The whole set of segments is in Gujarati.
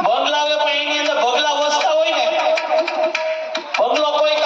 બંગલા હોય પણ એની અંદર બગલા વસતા હોય ને, બંગલો કોઈ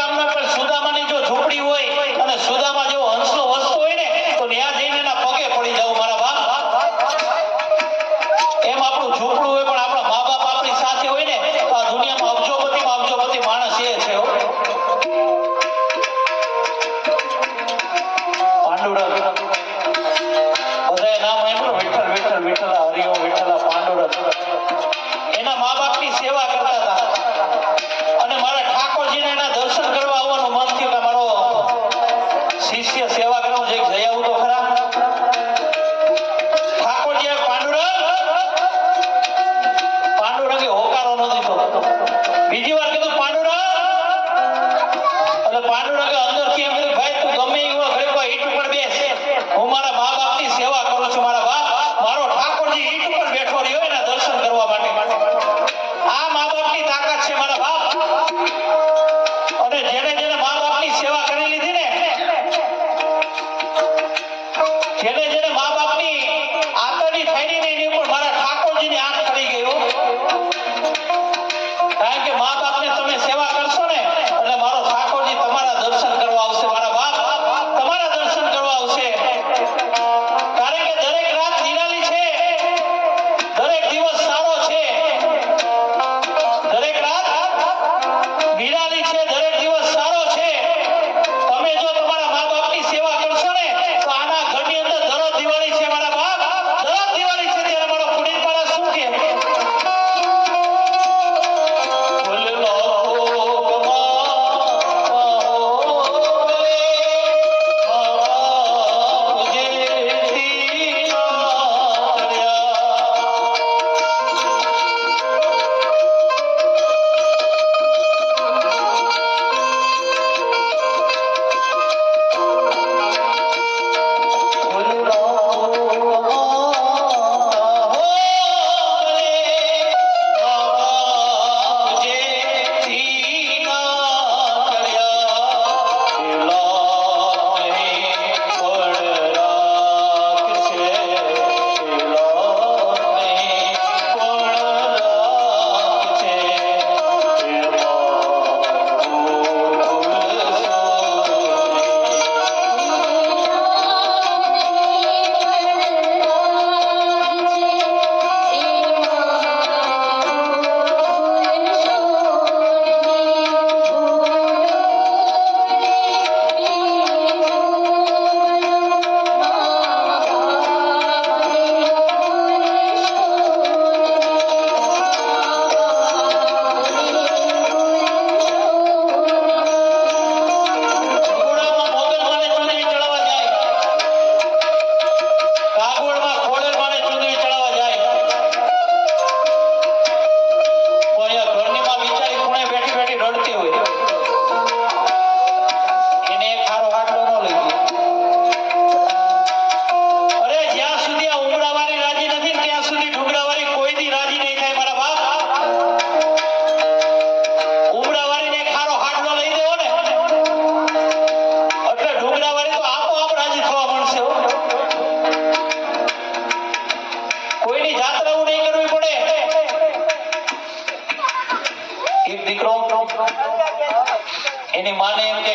એની માને એમ કે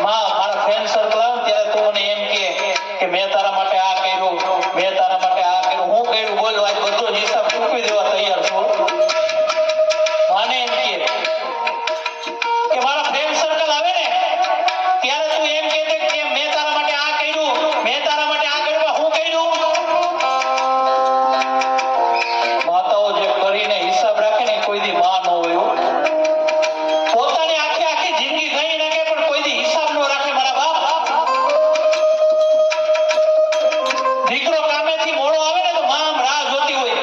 માં મારા ફ્રેન્ડ સર્કલ આવે ત્યારે તું મને એમ કે મેં તારા માટે આ કર્યું, મેં તારા માટે આ કર્યું, હું કર્યું બોલો આજ બધો જ હિસાબ ચૂકવી દેવા તૈયાર છું. માને એમ કે મારા ફ્રેન્ડ સર્કલ આવે ને ત્યારે તું એમ કે મેં તારા માટે આ કર્યું, મેં તારા માટે આ કર્યું, હું કર્યું. માતાઓ જે કરીને હિસાબ રાખે ને કોઈ દી માં ન હોય. પોતાની આખી આખી જિંદગી ગઈ નાખે પણ કોઈ દી હિસાબ ન રાખે. મારા બાપ દીકરો કામેથી મોડો આવે ને તો માં આમ રાહ જોતી હોય.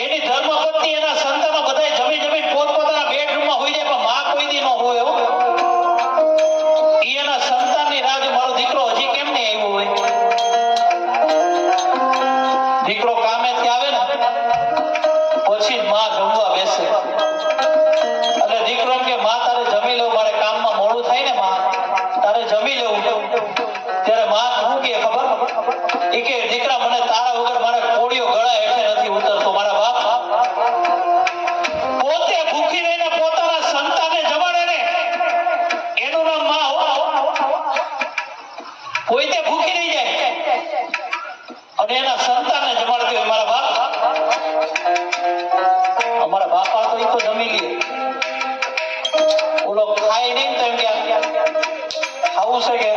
એની ધર્મપત્ની એના સંતાનો બધા જમી જમીન પોતપોતાના બેડરૂમમાં હોઈ જાય પણ માં કોઈ દી ન હોય. એના સંતાનની રાહ જો મારો દીકરો હજી કેમ નહીં આવ્યો હોય. દીકરો કામેથી આવે ને પછી માં જમવા બેસે એટલે દીકરો એમ કે માં તારે જમી લેવું, મારે કામમાં મોડું થાય ને માં તારે જમી લેવું. ત્યારે માં શું કે ખબર એ કે દીકરા મને તારા વગર મારે કોળીઓ ગળા હેઠે નથી ઉતરતો. મારા બાપ પોતે ભૂખી રહીને પોતાના સંતાનને જમાડે ને એનું નામ માં. પોતે ભૂખી રહી જાય અને એના સંતાનને જમાડતી હોય. મારા બાપ અમારા બાપા તો ઈ તો જમી લે, ઓલો ખાય નહીં તો એમ કે આવું છે કે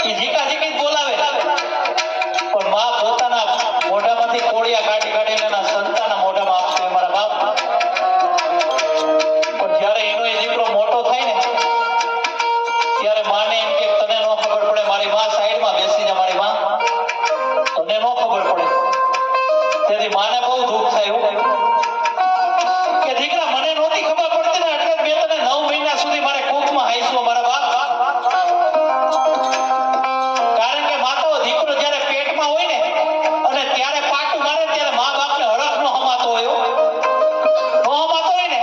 ઈ જીકા જીકી જ બોલાવે પણ માં પોતાના મોઢામાંથી કોળિયા કાઢી કાઢીને એના સંતાનના મોઢામાં આપશે. મારા બાપ પણ જ્યારે એનો એ દીકરો મોટો થાય ને ત્યારે માને એમ કે તને ન ખબર પડે, મારી માં સાઈડમાં બેસી જાય, મારી માં તને ન ખબર પડે. તેથી માને બહુ દુઃખ થયું કે દીકરા મને નહોતી ખબર પડતી ને એટલે મેં તને 9 મહિના સુધી મારે કોખમાં હાઈસ્યો. મારા બાપ કારણ કે માતો દીકરો જ્યારે પેટમાં હોય ને અને ત્યારે પાટું મારે ત્યારે મા બાપને હડક નો હમાતો હોય. નો હમાતો હોય ને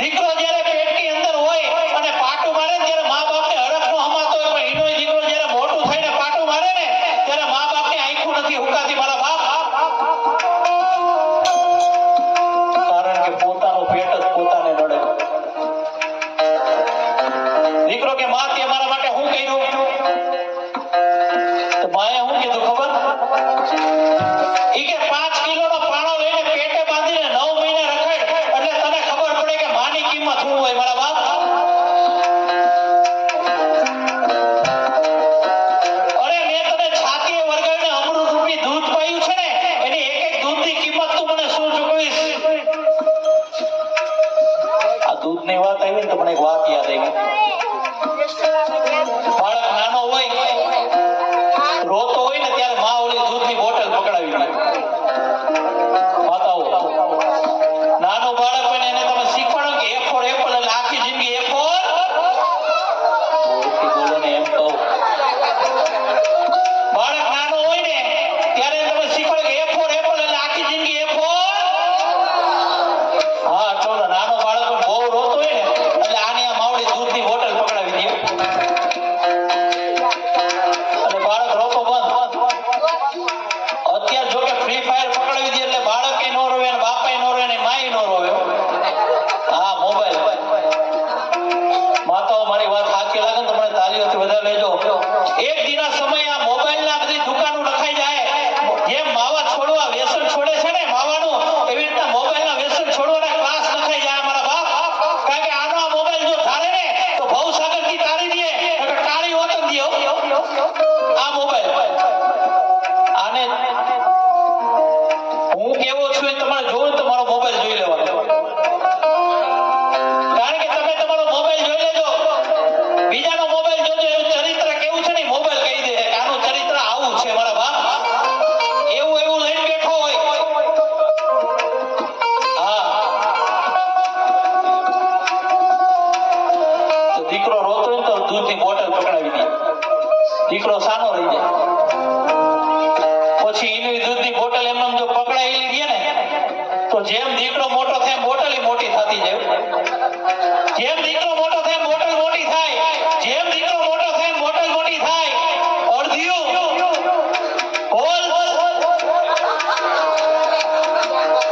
દીકરો જ્યારે પેટની અંદર હોય અને પાટું મારે ત્યારે મા બાપને હડક નો હમાતો હોય. પણ એનો દીકરો જ્યારે મોટું થઈને પાટું મારે ને ત્યારે મા બાપની આંખું નથી હુકાતી. મારા બાપ કારણ કે પોતાનું પેટ જ પોતાને નડે. દીકરો કે માં તે મારા માટે શું કર્યું તો માએ શું કીધું ખબર ઈ કે 5 કિલોનો પાણો લઈને પેટે બાંધીને 9 મહિને રખાય એટલે તને ખબર પડે કે માની કિંમત શું હોય. મારા બાપ અરે મેં તને છાતીએ વરગાડીને અમૃત રૂપી દૂધ પાયું છે ને એની એક એક દૂધની કિંમત તું મને શું ચૂકવીશ. આ દૂધની વાત આવી ને તો મને એક વાત યાદ આવી. બાળક નાનો હોય રોતો હોય ને ત્યારે માં ઓલી દૂધની બોટલ પકડાવી દે. માતાઓ નાનું બાળક હોય ને એને તમે શીખવાડો કે A for apple એટલે આખી જિંદગી A for બોલો ને એમ કહો. બાળક નાનો હોય ને ત્યારે તમે શીખવાડો કે A for apple એટલે આખી જિંદગી A for હા ચલો નાનો બાળક બહુ રોતો હોય ને એટલે આની આ માવડી દૂધની બોટલ પકડાવી દે અને બાળક રોતો બંધ. અત્યારે જો કે ફ્રી ફાયર પકડાવી દે એટલે બાળકે નો રોવે ને બાપાએ નો રોવે ને માએ નો રોવે. હા મોબાઈલ માતાઓ મારી વાત સાચી લાગે તો મને તાલીઓથી વધારે લેજો. એક દિના સમય આ મોબાઈલના બધી દુકાનો લખાઈ જાય. જેમ માવા છોડવા વ્યસન છોડે છે ને માવાનું એવી રીતના મોબાઈલના વ્યસન છોડવાના ક્લાસ લખાઈ જાય. મારા બાપ કારણ કે આનો આ મોબાઈલ જો ધારે ને તો ભવસાગર થી તારી દે એટલે કાળી ઓતમ દે આ મોબાઈલ. આને હું કેવો છું એ તમારે જોવું તો મારો મોબાઈલ જોઈ લેવાનો. કારણ કે તમે તમારો મોબાઈલ જોઈ લેજો બીજાનો મોબાઈલ જોજો એનું ચરિત્ર કેવું છે ને મોબાઈલ કહી દે કે આનું ચરિત્ર આવું છે. મારા બાપ એવું એવું લઈને બેઠો હોય. હા તો દીકરો રોતો હોય તો દૂધની બોટલ પકડાવી દે. દીકરો સાનો રહી જાય. પછી એની દૂધની બોટલ એમને જો પકડાયેલી રહે ને તો જેમ દીકરો મોટો થાય બોટલ મોટી થતી જાય. જેમ દીકરો મોટો થાય બોટલ મોટી થાય. જેમ દીકરો મોટો થાય બોટલ મોટી થાય. અડધિયું બોલ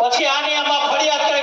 પછી આની આમાં ફરિયાદ કરે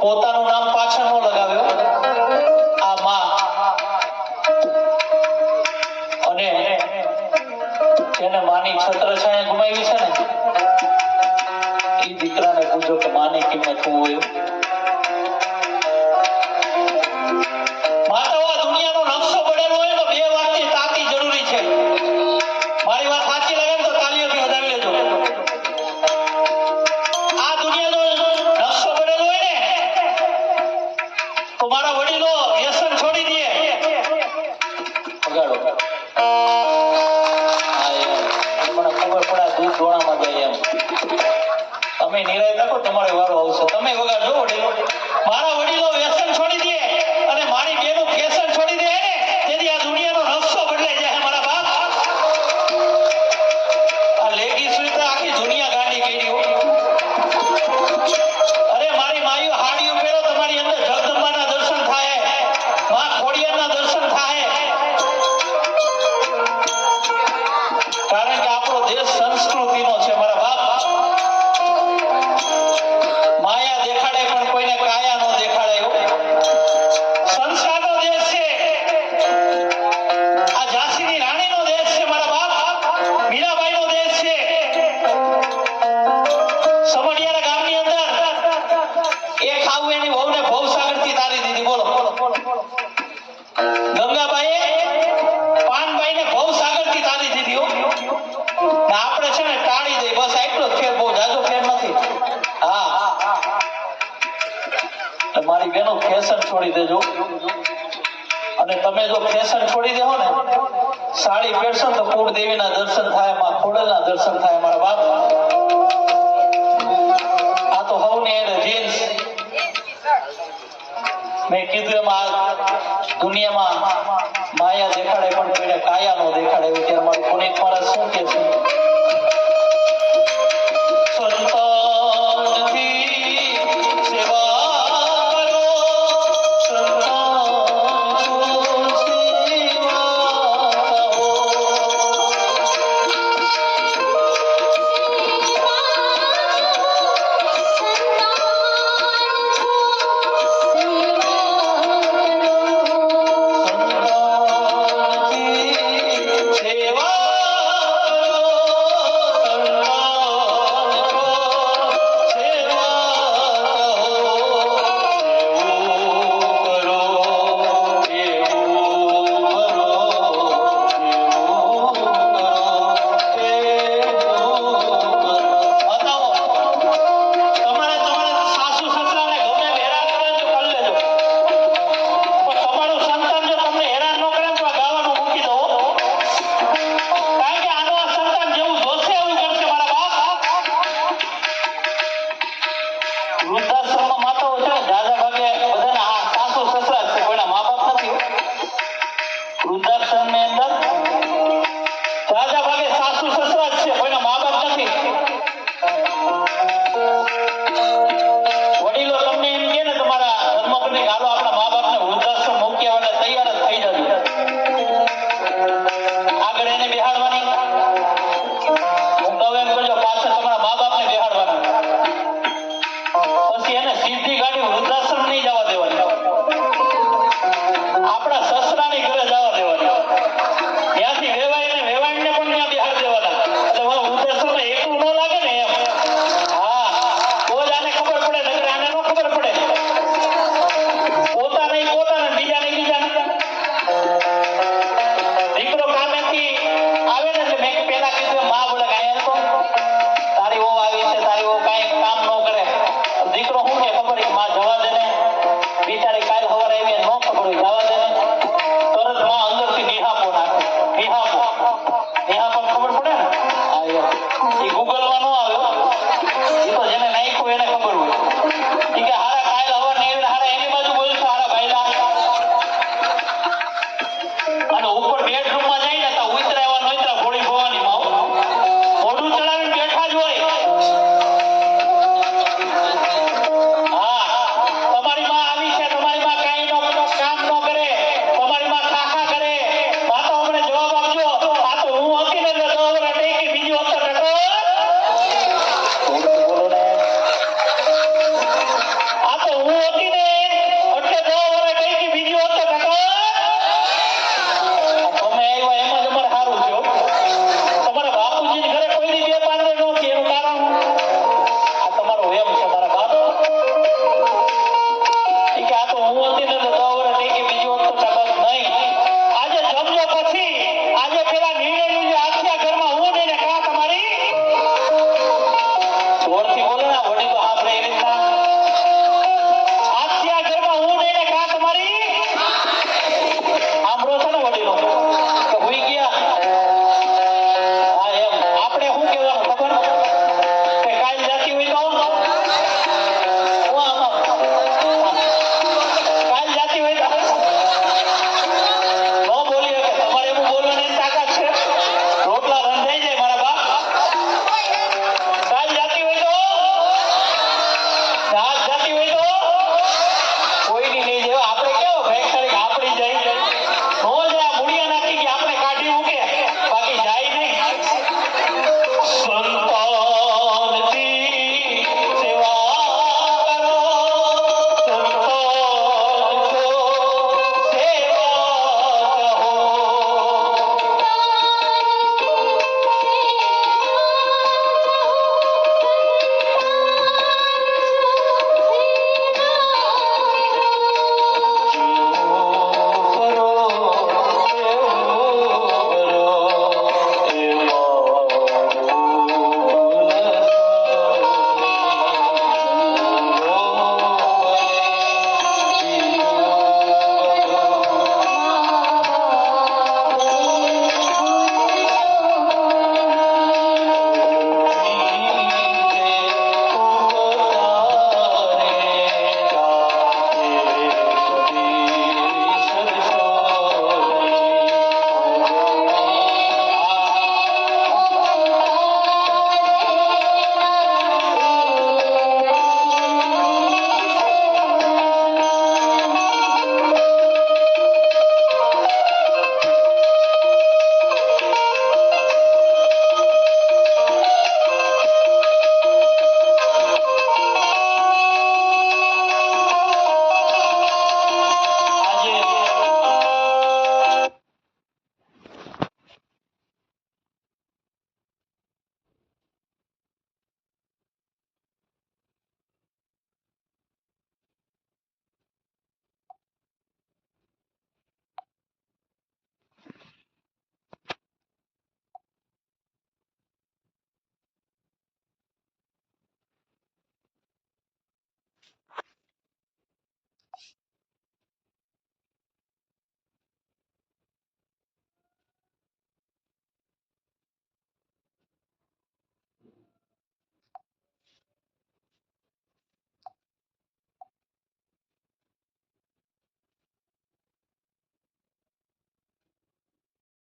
પોતાનું નામ પાછળ નો લગાવ્યો. આ માં અને જેને માની છત્રછાયા ગુમાવી છે ને એ દીકરાને પૂછો કે માની કિંમત શું હોય. માતાઓ આ દુનિયાનો નકશો બનેલો હોય તો બે વાતની તાકી જરૂરી છે. મારી વાત સાચી લાગે તો તાળીઓથી વધાવી લેજો. આ દુનિયાનો નકશો બનેલો હોય ને તો મારા વડીલો વ્યસન છોડી દે. વગાડો. મને ખબર પડે દૂધ ડોણામાં જાય એમ. તમે નિરાય રાખો, તમારે વારો આવશે. તમે વગાડજો વડીલો. મારા વડીલો વ્યસન છોડી દે અને મારી બેનું ફેશન છોડી દે ને તેથી આ દુનિયાનો નકશો બદલાઈ જાય. મારા બાપ આ લેગી સુઈ આખી દુનિયા ગાંડી કરી હો. અરે મારી માઈઓ હાડીઓ પહેરો, તમારી અંદર જગદંબાના દર્શન થાય, માં ખોડિયારના દર્શન થાય. કારણ કે આપણો દેશ સંસ્કૃતિનો છે મારા બાપ. માયા દેખાડે પણ કોઈને કાયા નો દેખાડે. સંસ્કારનો દેશ છે આ. ઝાંસીની રાણીનો દેશ છે મારા બાપ. મીરાબાઈનો દેશ છે. સમઢિયારા ગામની અંદર એક આવું એની વહુને ભવસાગરથી તારી દીધી. બોલો ગંગાબાઈએ પાનબાઈને ભવસાગરથી તારી દીધી હો. આપણે છે ને ટાળી દઈ બસ એટલો જ ફેર, બહુ જાજો ફેર નથી. હા મારી બેનો ફેશન છોડી દેજો. અને તમે જો ફેશન છોડી દેહો ને, સાડી પહેરશો તો કુળદેવીના દર્શન થાય, માં ખોડલના દર્શન થાય. મારા બાપ આ તો હવને જીન્સ મેં કીધું એમાં દુનિયામાં માયા દેખાડે પણ કોઈને કાયા નો દેખાડે. એવું ત્યારે મારું પુનિત માણસ શું કે છે